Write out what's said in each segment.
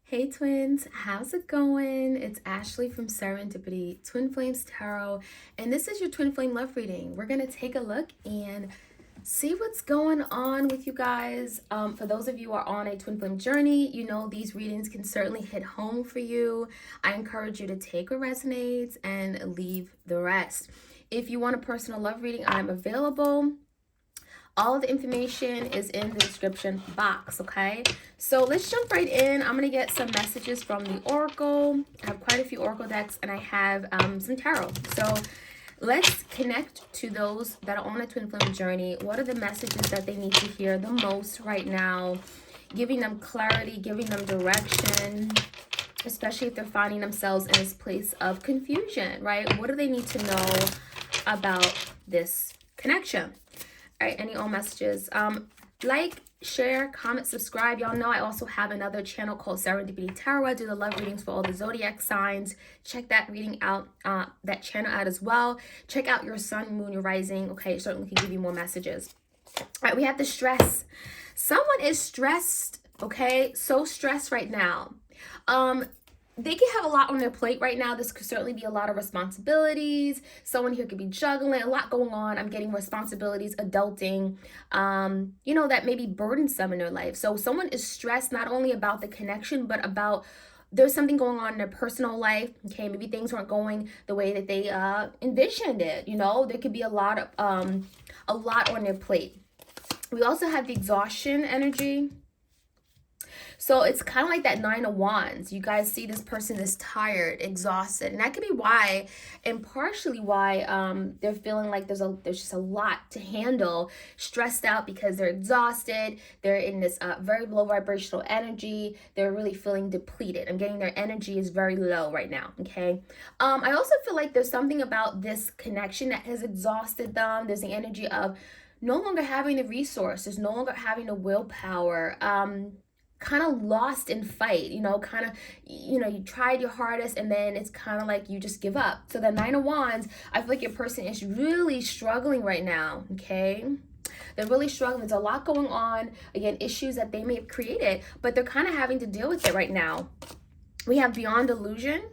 Hey twins, how's it going? It's Ashley from Serendipity Twin Flames Tarot, and this is your Twin Flame love reading. We're gonna take a look and see what's going on with you guys. For those of you who are on a Twin Flame journey, you know these readings can certainly hit home for you. I encourage you to take what resonates and leave the rest. If you want a personal love reading, I'm available. All of the information is in the description box, okay? So let's jump right in. I'm going to get some messages from the Oracle. I have quite a few Oracle decks, and I have some tarot. So let's connect to those that are on a Twin Flame journey. What are the messages that they need to hear the most right now? Giving them clarity, giving them direction, especially if they're finding themselves in this place of confusion, right? What do they need to know about this connection? All right, any all messages? Like, share, comment, subscribe. Y'all know I also have another channel called Serendipity Tarot. I do the love readings for all the zodiac signs. Check that reading out, that channel out as well. Check out your sun, moon, your rising. Okay, it certainly can give you more messages. All right, we have the stress. Someone is stressed, okay? So stressed right now. They can have a lot on their plate right now. This could certainly be a lot of responsibilities. Someone here could be juggling, a lot going on. I'm getting responsibilities, adulting, you know, that may be burdensome in their life. So someone is stressed not only about the connection, but about there's something going on in their personal life. Okay, maybe things aren't going the way that they envisioned it. You know, there could be a lot on their plate. We also have the exhaustion energy. So it's kind of like that Nine of Wands. You guys see this person is tired, exhausted. And that could be why, and partially why they're feeling like there's just a lot to handle, stressed out because they're exhausted. They're in this very low vibrational energy. They're really feeling depleted. I'm getting their energy is very low right now, okay? I also feel like there's something about this connection that has exhausted them. There's the energy of no longer having the resources, no longer having the willpower, kind of lost in fight, you know, kind of, you know, you tried your hardest and then it's kind of like you just give up. So the Nine of Wands, I feel like your person is really struggling right now, okay? They're really struggling. There's a lot going on. Again, issues that they may have created, but they're kind of having to deal with it right now. We have Beyond Illusion.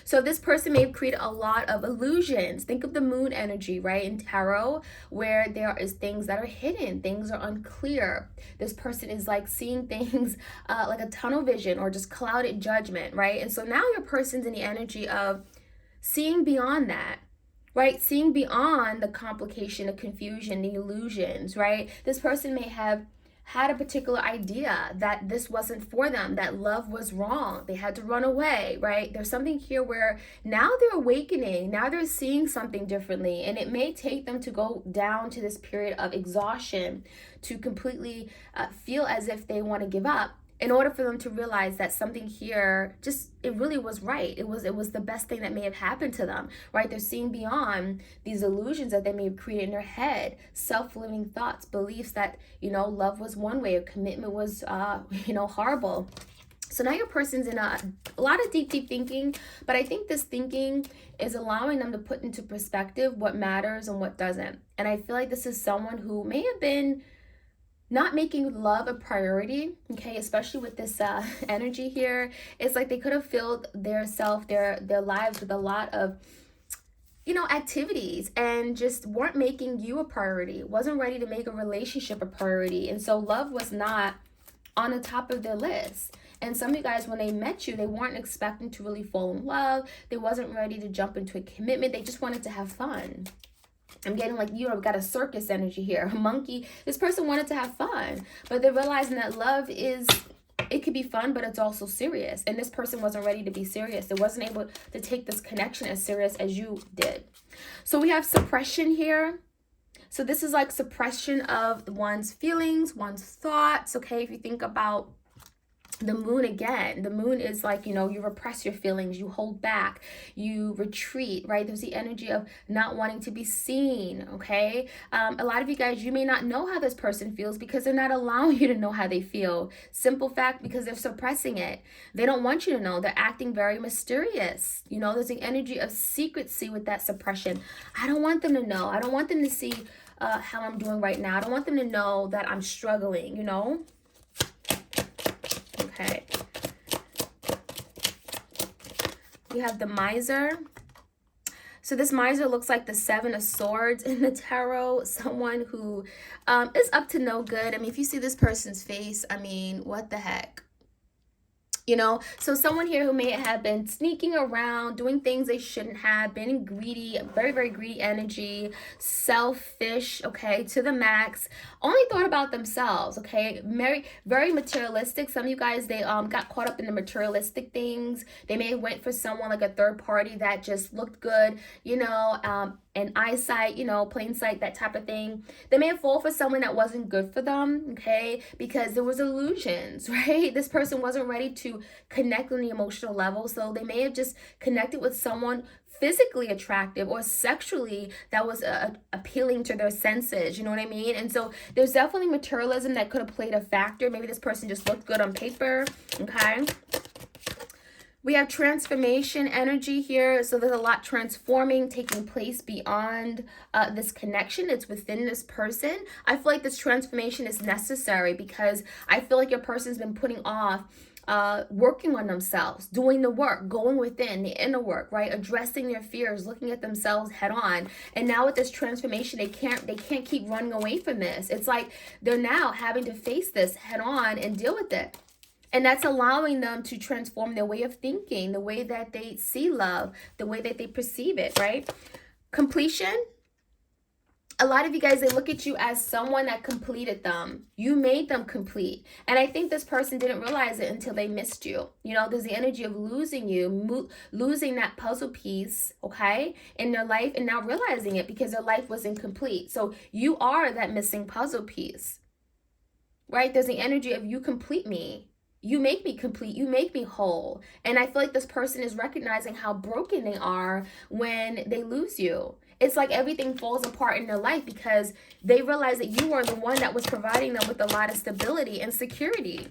So this person may have created a lot of illusions. Think of the moon energy, right, in tarot, where there is things that are hidden, things are unclear. This person is like seeing things like a tunnel vision or just clouded judgment, right? And so now your person's in the energy of seeing beyond that, right? Seeing beyond the complication, the confusion, the illusions, right? This person may have had a particular idea that this wasn't for them, that love was wrong. They had to run away, right? There's something here where now they're awakening, now they're seeing something differently, and it may take them to go down to this period of exhaustion to completely feel as if they want to give up, in order for them to realize that something here just, it really was right. It was the best thing that may have happened to them, right? They're seeing beyond these illusions that they may have created in their head, self-limiting thoughts, beliefs that, you know, love was one way or commitment was, you know, horrible. So now your person's in a lot of deep thinking, but I think this thinking is allowing them to put into perspective what matters and what doesn't. And I feel like this is someone who may have been not making love a priority, okay, especially with this energy here. It's like they could have filled their lives with a lot of, you know, activities and just weren't making you a priority, wasn't ready to make a relationship a priority. And so love was not on the top of their list. And some of you guys, when they met you, they weren't expecting to really fall in love. They wasn't ready to jump into a commitment. They just wanted to have fun. I'm getting like, you know, got a circus energy here, a monkey. This person wanted to have fun, but they're realizing that love is, it could be fun, but it's also serious. And this person wasn't ready to be serious. They wasn't able to take this connection as serious as you did. So we have suppression here. So this is like suppression of one's feelings, one's thoughts. Okay, if you think about the moon again, the moon is like, you know, you repress your feelings, you hold back, you retreat, right? There's the energy of not wanting to be seen, okay? A lot of you guys, you may not know how this person feels because they're not allowing you to know how they feel. Simple fact, because they're suppressing it. They don't want you to know. They're acting very mysterious. You know, there's the energy of secrecy with that suppression. I don't want them to know. I don't want them to see how I'm doing right now. I don't want them to know that I'm struggling, you know? Okay. You have the Miser. So this Miser looks like the Seven of Swords in the tarot. Someone who is up to no good. I mean, if you see this person's face, I mean, what the heck? You know, so someone here who may have been sneaking around, doing things they shouldn't have, been greedy, very, very greedy energy, selfish, okay, to the max, only thought about themselves, okay, very, very materialistic. Some of you guys, they got caught up in the materialistic things. They may have went for someone like a third party that just looked good, you know, and eyesight, you know, plain sight, that type of thing. They may have fallen for someone that wasn't good for them, okay, because there was illusions, right? This person wasn't ready to connect on the emotional level, so they may have just connected with someone physically attractive or sexually that was appealing to their senses, you know what I mean? And so there's definitely materialism that could have played a factor. Maybe this person just looked good on paper, okay? We have transformation energy here. So there's a lot transforming taking place beyond this connection. It's within this person. I feel like this transformation is necessary because I feel like your person's been putting off working on themselves, doing the work, going within the inner work, right? Addressing their fears, looking at themselves head on. And now with this transformation, they can't keep running away from this. It's like they're now having to face this head on and deal with it. And that's allowing them to transform their way of thinking, the way that they see love, the way that they perceive it, right? Completion. A lot of you guys, they look at you as someone that completed them. You made them complete. And I think this person didn't realize it until they missed you. You know, there's the energy of losing you, losing that puzzle piece, okay, in their life, and now realizing it because their life was incomplete. So you are that missing puzzle piece, right? There's the energy of you complete me. You make me complete. You make me whole. And I feel like this person is recognizing how broken they are when they lose you. It's like everything falls apart in their life because they realize that you are the one that was providing them with a lot of stability and security.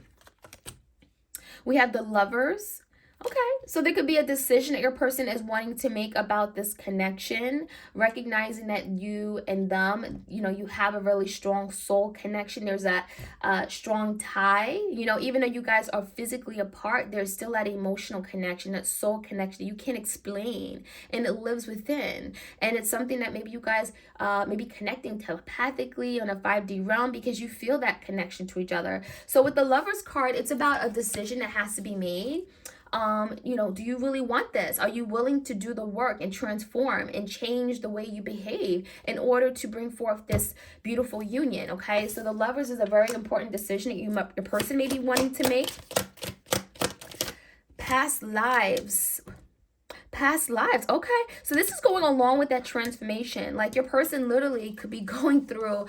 We have the Lovers. Okay, so there could be a decision that your person is wanting to make about this connection, recognizing that you and them, you know, you have a really strong soul connection. There's that strong tie, you know, even though you guys are physically apart, there's still that emotional connection, that soul connection that you can't explain, and it lives within. And it's something that maybe you guys may be connecting telepathically on a 5D realm because you feel that connection to each other. So with the Lovers card, it's about a decision that has to be made. You know, do you really want this? Are you willing to do the work and transform and change the way you behave in order to bring forth this beautiful union? Okay, so the Lovers is a very important decision that your person may be wanting to make. Past lives. Past lives. Okay, so this is going along with that transformation. Like your person literally could be going through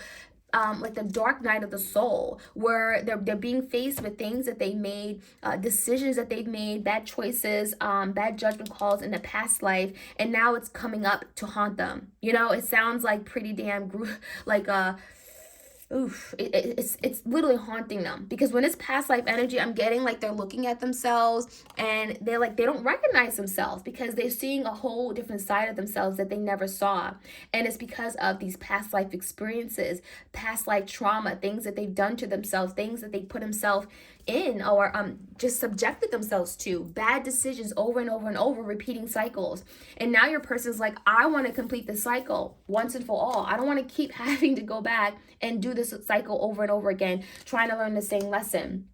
like the dark night of the soul, where they're being faced with things that they made, decisions that they've made, bad choices, bad judgment calls in the past life, and now it's coming up to haunt them. You know, it sounds like pretty damn like it's literally haunting them, because when it's past life energy, I'm getting like they're looking at themselves and they're like, they don't recognize themselves because they're seeing a whole different side of themselves that they never saw. And it's because of these past life experiences, past life trauma, things that they've done to themselves, things that they put themselves in, or just subjected themselves to, bad decisions over and over and over, repeating cycles. And now your person's like, I want to complete the cycle once and for all. I don't want to keep having to go back and do this cycle over and over again, trying to learn the same lesson.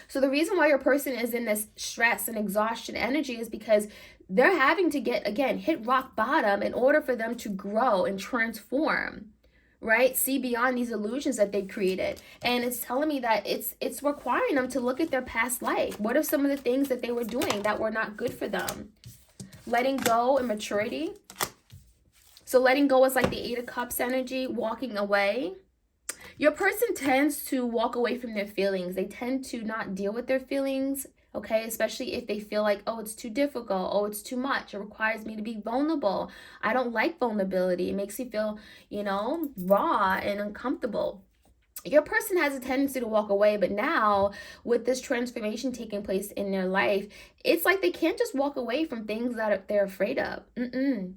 So the reason why your person is in this stress and exhaustion energy is because they're having to hit rock bottom in order for them to grow and transform, right? See beyond these illusions that they created. And it's telling me that it's requiring them to look at their past life. What are some of the things that they were doing that were not good for them? Letting go and maturity. So letting go is like the 8 of Cups energy, walking away. Your person tends to walk away from their feelings. They tend to not deal with their feelings, okay? Especially if they feel like, oh, it's too difficult. Oh, it's too much. It requires me to be vulnerable. I don't like vulnerability. It makes me feel, you know, raw and uncomfortable. Your person has a tendency to walk away, but now with this transformation taking place in their life, it's like they can't just walk away from things that they're afraid of.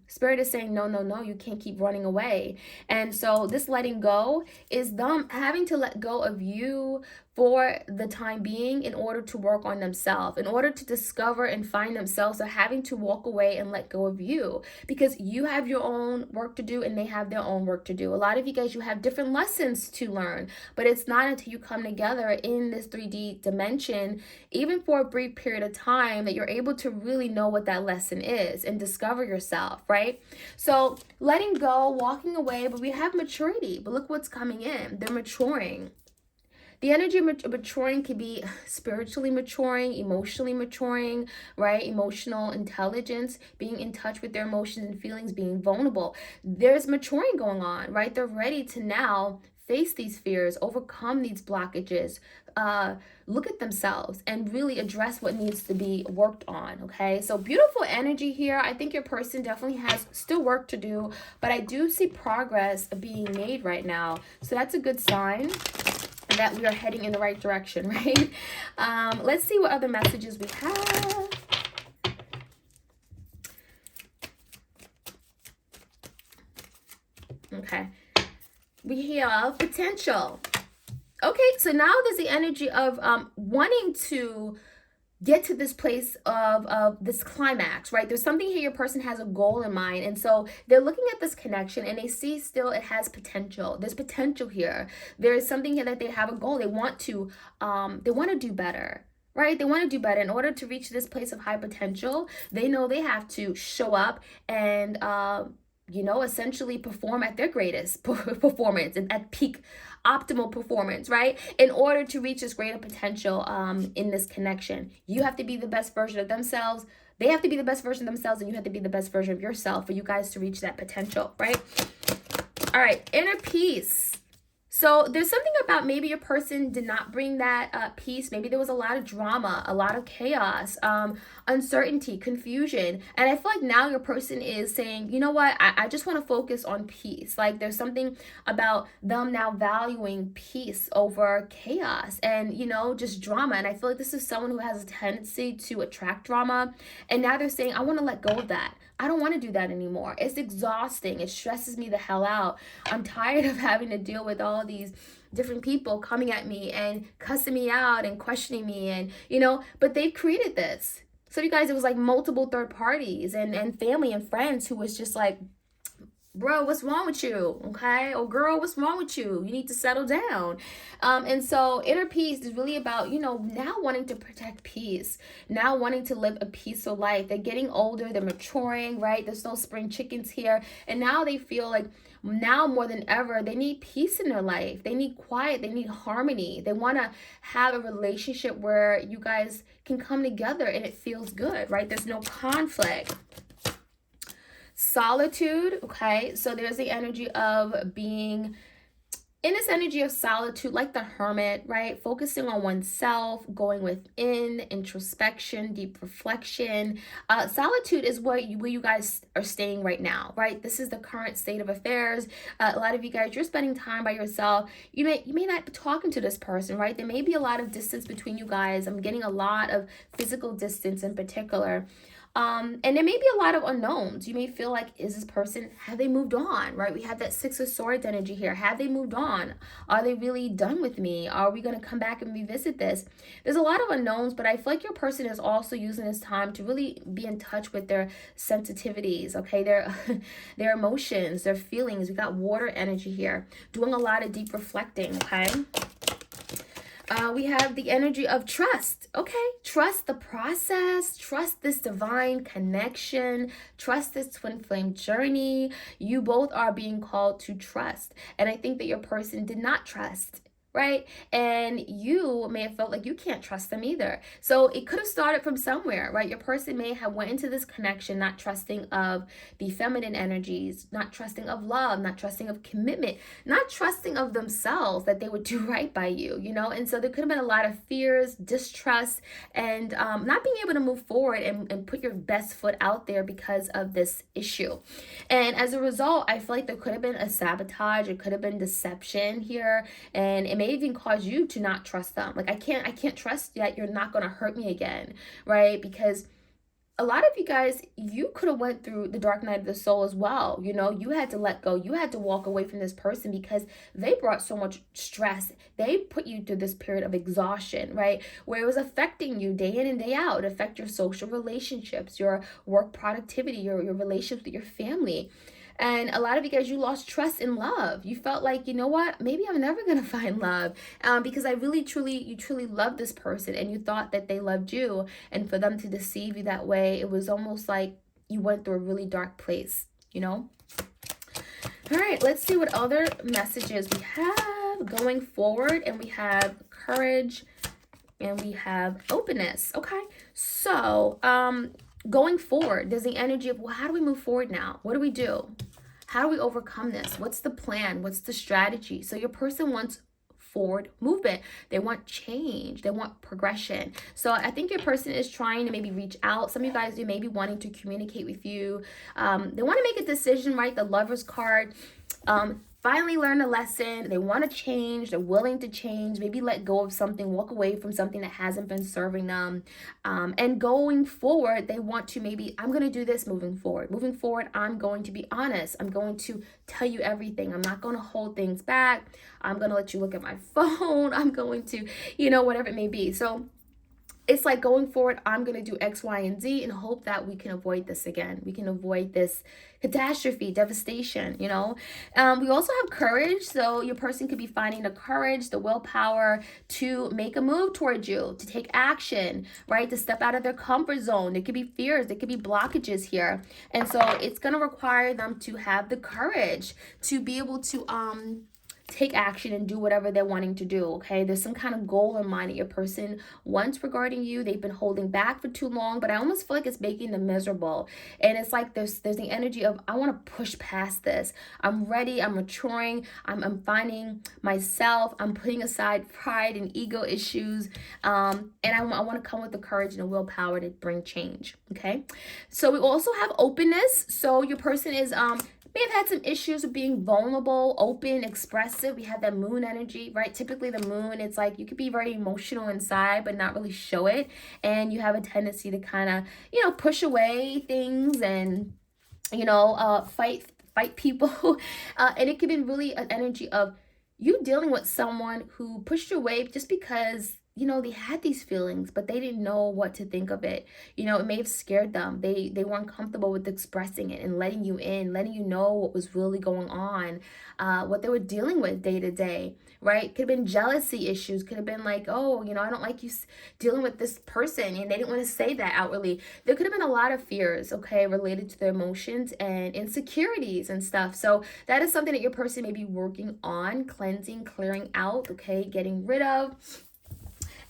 Spirit is saying, no, no, no, you can't keep running away. And so this letting go is them having to let go of you for the time being in order to work on themselves, in order to discover and find themselves. They're having to walk away and let go of you because you have your own work to do and they have their own work to do. A lot of you guys, you have different lessons to learn, but it's not until you come together in this 3D dimension, even for a brief period of time, that you're able to really know what that lesson is and discover yourself, right? So letting go, walking away, but we have maturity. But look what's coming in. They're maturing. The energy of maturing can be spiritually maturing, emotionally maturing, right? Emotional intelligence, being in touch with their emotions and feelings, being vulnerable. There's maturing going on, right? They're ready to now face these fears, overcome these blockages, look at themselves and really address what needs to be worked on, okay? So beautiful energy here. I think your person definitely has still work to do, but I do see progress being made right now. So that's a good sign that we are heading in the right direction, right? Let's see what other messages we have. Okay. We have potential. Okay, so now there's the energy of wanting to get to this place of this climax, right? There's something here, your person has a goal in mind, and so they're looking at this connection and they see still it has potential. There's potential here. There's something here that they have a goal. They want to do better, right? They want to do better. In order to reach this place of high potential, they know they have to show up and essentially perform at their greatest performance and at peak optimal performance, right? In order to reach this greater potential in this connection, you have to be the best version of themselves. They have to be the best version of themselves, and you have to be the best version of yourself for you guys to reach that potential, right? All right, inner peace. So there's something about maybe your person did not bring that peace. Maybe there was a lot of drama, a lot of chaos, uncertainty, confusion. And I feel like now your person is saying, you know what, I just want to focus on peace. Like there's something about them now valuing peace over chaos and, just drama. And I feel like this is someone who has a tendency to attract drama. And now they're saying, I want to let go of that. I don't want to do that anymore. It's exhausting. It stresses me the hell out. I'm tired of having to deal with all these different people coming at me and cussing me out and questioning me and, but they've created this. So you guys, it was like multiple third parties and family and friends who was just like, bro, what's wrong with you? Okay. Or girl, what's wrong with you? You need to settle down. And so inner peace is really about, now wanting to protect peace, now wanting to live a peaceful life. They're getting older, they're maturing, right? There's no spring chickens here. And now they feel like now more than ever, they need peace in their life. They need quiet. They need harmony. They want to have a relationship where you guys can come together and it feels good, right? There's no conflict. Solitude, okay, so there's the energy of being in this energy of solitude, like the hermit, right? Focusing on oneself, going within, introspection, deep reflection. Solitude is where you guys are staying right now, right? This is the current state of affairs. A lot of you guys, you're spending time by yourself. You may not be talking to this person, right? There may be a lot of distance between you guys. I'm getting a lot of physical distance in particular. And there may be a lot of unknowns. You may feel like, is this person, have they moved on, right? We have that Six of Swords energy here. Have they moved on? Are they really done with me? Are we going to come back and revisit this? There's a lot of unknowns, but I feel like your person is also using this time to really be in touch with their sensitivities, okay? Their emotions, their feelings. We got water energy here. Doing a lot of deep reflecting, okay? We have the energy of trust. Okay, trust the process, trust this divine connection, trust this twin flame journey. You both are being called to trust. And I think that your person did not trust, right? And you may have felt like you can't trust them either. So it could have started from somewhere, right? Your person may have went into this connection not trusting of the feminine energies, not trusting of love, not trusting of commitment, not trusting of themselves that they would do right by you, And so there could have been a lot of fears, distrust, and not being able to move forward and put your best foot out there because of this issue. And as a result, I feel like there could have been a sabotage, it could have been deception here, and it may even cause you to not trust them. Like, I can't trust that you're not going to hurt me again, right? Because a lot of you guys, you could have went through the dark night of the soul as well. You know, you had to let go. You had to walk away from this person because they brought so much stress. They put you through this period of exhaustion, right? Where it was affecting you day in and day out. It affected your social relationships, your work productivity, your relationships with your family. And a lot of you guys, you lost trust in love. You felt like, you know what, maybe I'm never going to find love, because you truly loved this person and you thought that they loved you. And for them to deceive you that way, it was almost like you went through a really dark place, you know? All right, let's see what other messages we have going forward. And we have courage and we have openness. Okay, so going forward, there's the energy of, well, how do we move forward now? What do we do? How do we overcome this? What's the plan? What's the strategy? So your person wants forward movement. They want change. They want progression. So I think your person is trying to maybe reach out. Some of you guys, they may be wanting to communicate with you. They want to make a decision, right? The Lover's card. Finally learn a lesson. They want to change. They're willing to change. Maybe let go of something, walk away from something that hasn't been serving them. And going forward, they want to maybe, I'm going to do this moving forward. Moving forward, I'm going to be honest. I'm going to tell you everything. I'm not going to hold things back. I'm going to let you look at my phone. I'm going to, whatever it may be. So it's like going forward, I'm going to do X, Y, and Z and hope that we can avoid this again. We can avoid this catastrophe, devastation, We also have courage. So your person could be finding the courage, the willpower to make a move towards you, to take action, right? To step out of their comfort zone. There could be fears. There could be blockages here. And so it's going to require them to have the courage to be able to, take action and do whatever they're wanting to do, okay? There's some kind of goal in mind that your person wants regarding you. They've been holding back for too long, but I almost feel like it's making them miserable. And it's like there's the energy of, I want to push past this. I'm ready. I'm maturing. I'm finding myself. I'm putting aside pride and ego issues. And I want to come with the courage and the willpower to bring change, okay? So we also have openness. So your person is, may have had some issues with being vulnerable, open, expressive. We have that moon energy, right? Typically the moon, it's like you could be very emotional inside, but not really show it. And you have a tendency to kind of, push away things and, fight people. And it could be really an energy of you dealing with someone who pushed you away just because they had these feelings, but they didn't know what to think of it. It may have scared them. They weren't comfortable with expressing it and letting you in, letting you know what was really going on, what they were dealing with day to day, right? Could have been jealousy issues. Could have been like, oh, I don't like you dealing with this person. And they didn't want to say that outwardly. There could have been a lot of fears, okay, related to their emotions and insecurities and stuff. So that is something that your person may be working on, cleansing, clearing out, okay, getting rid of.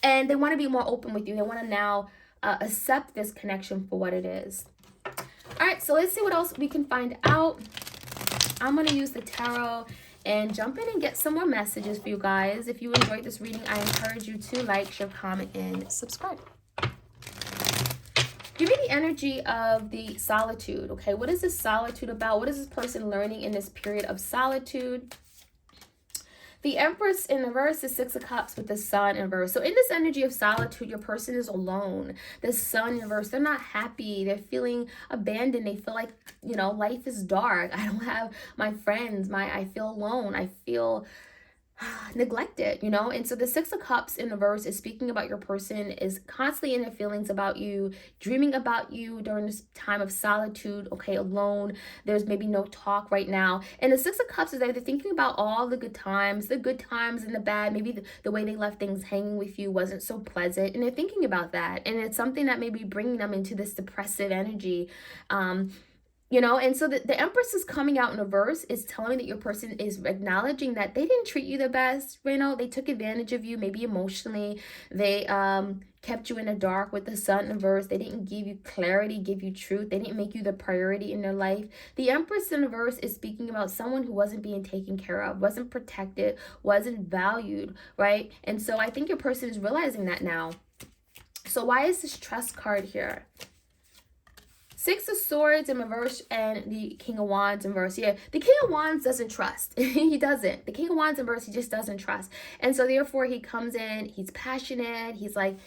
And they want to be more open with you. They want to now accept this connection for what it is. All right, so let's see what else we can find out. I'm going to use the tarot and jump in and get some more messages for you guys. If you enjoyed this reading, I encourage you to like, share, comment, and subscribe. Give me the energy of the solitude, okay? What is this solitude about? What is this person learning in this period of solitude? The Empress in reverse, the Six of Cups with the Sun in reverse. So in this energy of solitude, your person is alone. The Sun in reverse, they're not happy. They're feeling abandoned. They feel like, life is dark. I don't have my friends. I feel alone. I feel neglected, and so the Six of Cups in reverse is speaking about your person is constantly in their feelings about you, dreaming about you during this time of solitude, okay, alone. There's maybe no talk right now. And the Six of Cups is that they're thinking about all the good times and the bad. Maybe the way they left things hanging with you wasn't so pleasant, and they're thinking about that, and it's something that may be bringing them into this depressive energy. And so the Empress is coming out in reverse, is telling me that your person is acknowledging that they didn't treat you the best. They took advantage of you, maybe emotionally. They kept you in the dark with the Sun in reverse. They didn't give you clarity, give you truth. They didn't make you the priority in their life. The Empress in reverse is speaking about someone who wasn't being taken care of, wasn't protected, wasn't valued, right? And so I think your person is realizing that now. So why is this Trust card here? Six of Swords in reverse and the King of Wands in reverse. Yeah, the King of Wands doesn't trust. He doesn't. The King of Wands in reverse, he just doesn't trust. And so therefore he comes in, he's passionate. He's like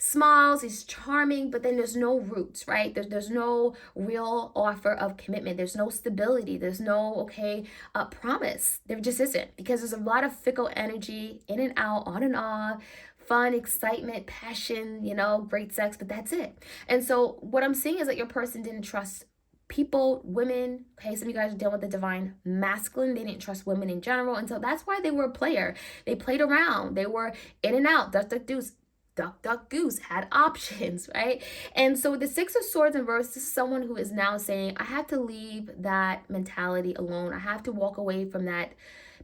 smiles, he's charming, but then there's no roots, right? There's no real offer of commitment. There's no stability. There's no, promise. There just isn't, because there's a lot of fickle energy, in and out, on and off, fun, excitement, passion, great sex, but that's it. And so what I'm seeing is that your person didn't trust people, women. Okay, some of you guys are dealing with the divine masculine. They didn't trust women in general, and so that's why they were a player. They played around. They were in and out, duck duck goose, duck duck goose, had options, right? And so with the Six of Swords in reverse, this is someone who is now saying, I have to leave that mentality alone. I have to walk away from that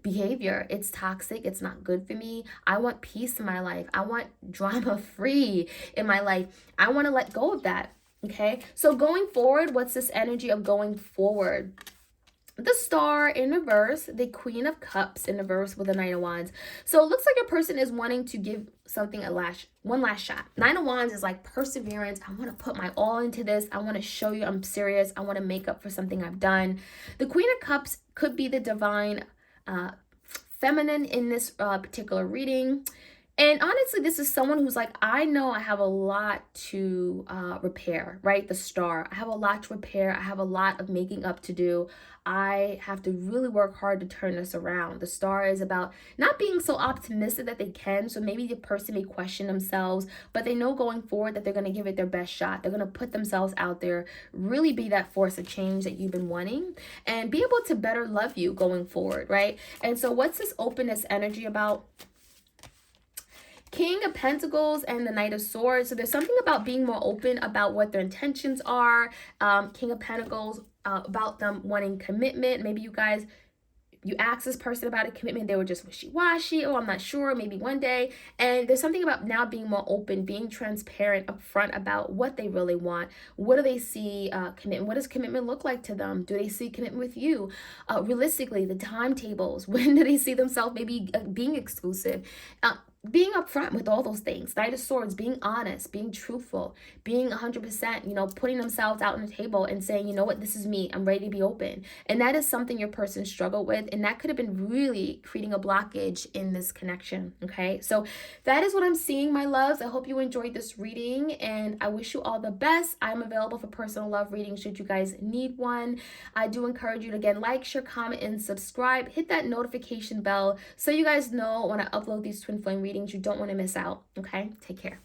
behavior. It's toxic. It's not good for me. I want peace in my life. I want drama free in my life. I want to let go of that. Okay, so going forward, what's this energy of going forward? The Star in reverse, the Queen of Cups in reverse with the Knight of Wands. So it looks like a person is wanting to give something one last shot. Nine of Wands is like perseverance. I want to put my all into this. I want to show you I'm serious. I want to make up for something I've done. The Queen of Cups could be the divine feminine in this particular reading. And honestly, this is someone who's like, I know I have a lot to repair, right? The Star. I have a lot to repair. I have a lot of making up to do. I have to really work hard to turn this around. The Star is about not being so optimistic that they can. So maybe the person may question themselves, but they know going forward that they're going to give it their best shot. They're going to put themselves out there, really be that force of change that you've been wanting, and be able to better love you going forward, right? And so what's this openness energy about? King of Pentacles and the Knight of Swords. So there's something about being more open about what their intentions are. King of Pentacles, about them wanting commitment. Maybe you asked this person about a commitment, they were just wishy-washy. Oh, I'm not sure, maybe one day. And there's something about now being more open, being transparent upfront about what they really want. What do they see commitment? What does commitment look like to them? Do they see commitment with you? Realistically, the timetables. When do they see themselves maybe being exclusive? Being upfront with all those things. Knight of Swords, being honest, being truthful, being 100%, putting themselves out on the table and saying, you know what, this is me. I'm ready to be open. And that is something your person struggled with. And that could have been really creating a blockage in this connection. Okay, so that is what I'm seeing, my loves. I hope you enjoyed this reading and I wish you all the best. I'm available for personal love readings should you guys need one. I do encourage you to, again, like, share, comment, and subscribe. Hit that notification bell so you guys know when I upload these twin flame readings. You don't want to miss out. Okay, take care.